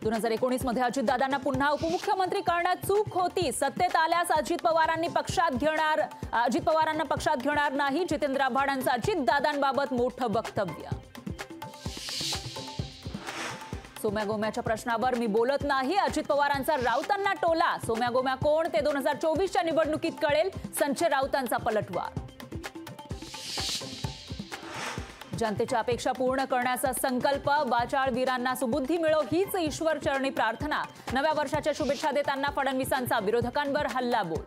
2019 मध्ये अजितदादांना पुन्हा उपमुख्यमंत्री करण्यात चूक होती। सत्तेत आल्यास अजित पवारांना पक्षात घेणार नाही। जितेंद्र आव्हाडांचं अजितदादांबाबत मोठं वक्तव्य। सोम्या गोम्याच्या प्रश्नावर मी बोलत नाही, अजित पवारांचा राऊतांना टोला। सोम्या गोम्या कोण ते 2024च्या निवडणुकीत कळेल, संजय राऊतांचा पलटवार। जनतेच्या अपेक्षा पूर्ण करण्याचा संकल्प, वाचाळ वीरांना सुबुद्धी मिळो हीच ईश्वर चरणी प्रार्थना। नव्या वर्षाच्या शुभेच्छा देताना फडणवीसांचा विरोधकांवर हल्लाबोल।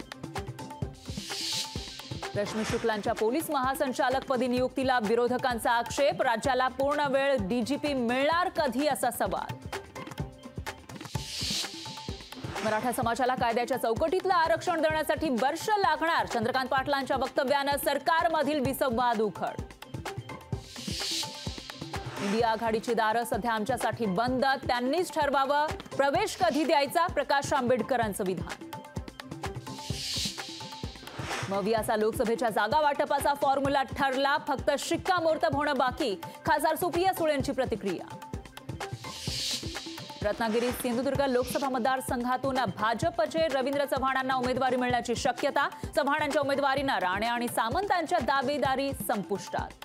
रश्मी शुक्लांच्या पोलीस महासंचालकपदी नियुक्तीला विरोधकांचा आक्षेप। राज्याला पूर्ण वेळ डीजीपी मिळणार कधी असा सवाल। मराठा समाजाला कायद्याच्या चौकटीतलं आरक्षण देण्यासाठी वर्ष लागणार। चंद्रकांत पाटलांच्या वक्तव्यानं सरकारमधील विसंवाद उघड। इंडिया आघाडीची दारं सध्या आमच्यासाठी बंद, त्यांनीच ठरवावं प्रवेश कधी द्यायचा, प्रकाश आंबेडकरांचं विधान। मवियाचा लोकसभेच्या जागा वाटपाचा फॉर्म्युला ठरला, फक्त शिक्कामोर्तब होणं बाकी। खासदार सुप्रिया सुळेंची प्रतिक्रिया। रत्नागिरी सिंधुदुर्ग लोकसभा मतदारसंघातून भाजपचे रवींद्र चव्हाणांना उमेदवारी मिळण्याची शक्यता। चव्हाणांच्या उमेदवारीनं राणे आणि सामंतांच्या दावेदारी संपुष्टात।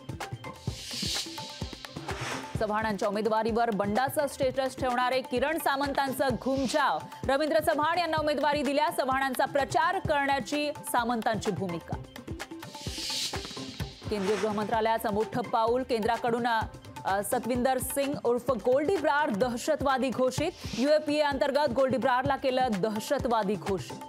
चव्हाणांच्या उमेदवारीवर बंडाचं स्टेटस ठेवणारे किरण सामंतांचं घुमजाव। रवींद्र चव्हाण यांना उमेदवारी दिल्यास चव्हाणांचा प्रचार करण्याची सामंतांची भूमिका। केंद्रीय गृहमंत्रालयाचं मोठं पाऊल, केंद्राकडून सतविंदर सिंग उर्फ गोल्डी ब्रार दहशतवादी घोषित। यूएपीए अंतर्गत गोल्डी ब्रारला केलं दहशतवादी घोषित।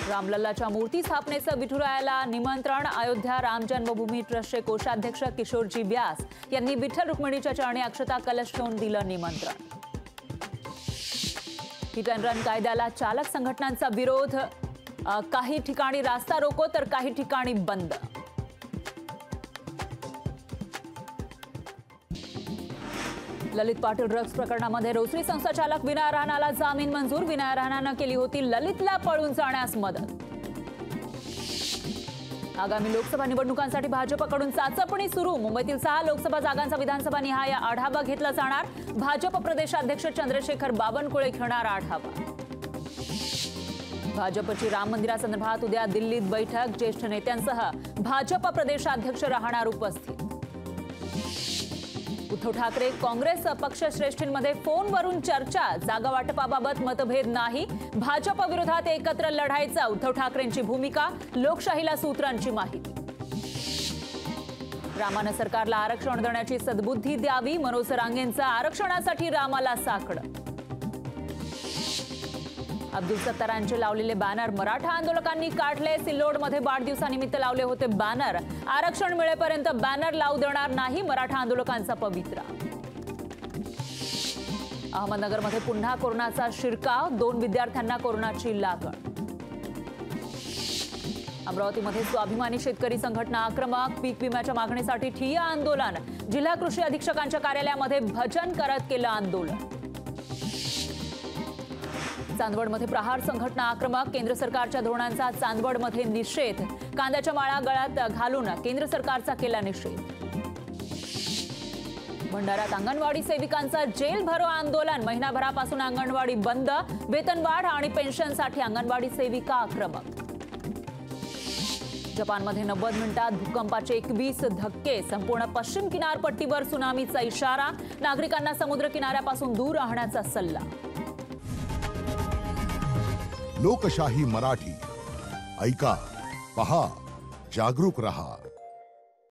रामलल्लाच्या मूर्ती स्थापनेचं विठुरायाला निमंत्रण। अयोध्या राम जन्मभूमी ट्रस्टचे कोषाध्यक्ष किशोरजी व्यास यांनी विठ्ठल रुक्मिणीच्या चरणी अक्षता कलश ठेवून दिलं निमंत्रण। हिट अँड रन कायद्याला चालक संघटनांचा विरोध, काही ठिकाणी रास्ता रोको तर काही ठिकाणी बंद। ललित पाटील ड्रग्ज प्रकरणामध्ये रोसरी संस्थाचालक विनय राणाला जामीन मंजूर। विनय राणानं केली होती ललितला पळून जाण्यास मदत। आगामी लोकसभा निवडणुकांसाठी भाजपकडून चाचपणी सुरू। मुंबईतील 6 लोकसभा जागांचा विधानसभा निहाय आढावा घेतला जाणार। भाजप प्रदेशाध्यक्ष चंद्रशेखर बावनकुळे घेणार आढावा। भाजपची राम मंदिरासंदर्भात उद्या दिल्लीत बैठक, ज्येष्ठ नेत्यांसह भाजप प्रदेशाध्यक्ष राहणार उपस्थित। उद्धव ठाकरे काँग्रेस पक्षश्रेष्ठींमध्ये फोनवरून चर्चा, जागा वाटपाबाबत मतभेद नाही। भाजप विरोधात एकत्र लढायचा उद्धव ठाकरेंची भूमिका, लोकशाहीला सूत्रांची माहिती। रामानं सरकारला आरक्षण देण्याची सद्बुद्धी द्यावी, मनोज रांगेंचं आरक्षणासाठी रामाला साकडं। अब्दुल सत्तारांचे लावलेले बॅनर मराठा आंदोलकांनी काढले। सिल्लोडमध्ये वाढदिवसानिमित्त लावले होते बॅनर, आरक्षण मिळेपर्यंत बॅनर लावू देणार नाही, मराठा आंदोलकांचा पवित्रा। अहमदनगरमध्ये पुन्हा कोरोनाचा शिरकाव, 2 विद्यार्थ्यांना कोरोनाची लागण। अमरावतीमध्ये स्वाभिमानी शेतकरी संघटना आक्रमक, पीक विम्याच्या मागणीसाठी ठिय्या आंदोलन। जिल्हा कृषी अधीक्षकांच्या कार्यालयामध्ये भजन करत केलं आंदोलन। चांदवडमध्ये प्रहार संघटना आक्रमक, केंद्र सरकारच्या धोरणांचा चांदवडमध्ये निषेध। कांद्याच्या माळा गळ्यात घालून केंद्र सरकारचा केला निषेध। भंडाऱ्यात अंगणवाडी सेविकांचा जेल भरो आंदोलन, महिनाभरापासून अंगणवाडी बंद। वेतनवाढ आणि पेन्शनसाठी अंगणवाडी सेविका आक्रमक। जपानमध्ये 90 मिनिटात भूकंपाचे 21 धक्के, संपूर्ण पश्चिम किनारपट्टीवर सुनामीचा इशारा। नागरिकांना समुद्र किनाऱ्यापासून दूर राहण्याचा सल्ला। लोकशाही मराठी ऐका, पहा, जागरूक रहा।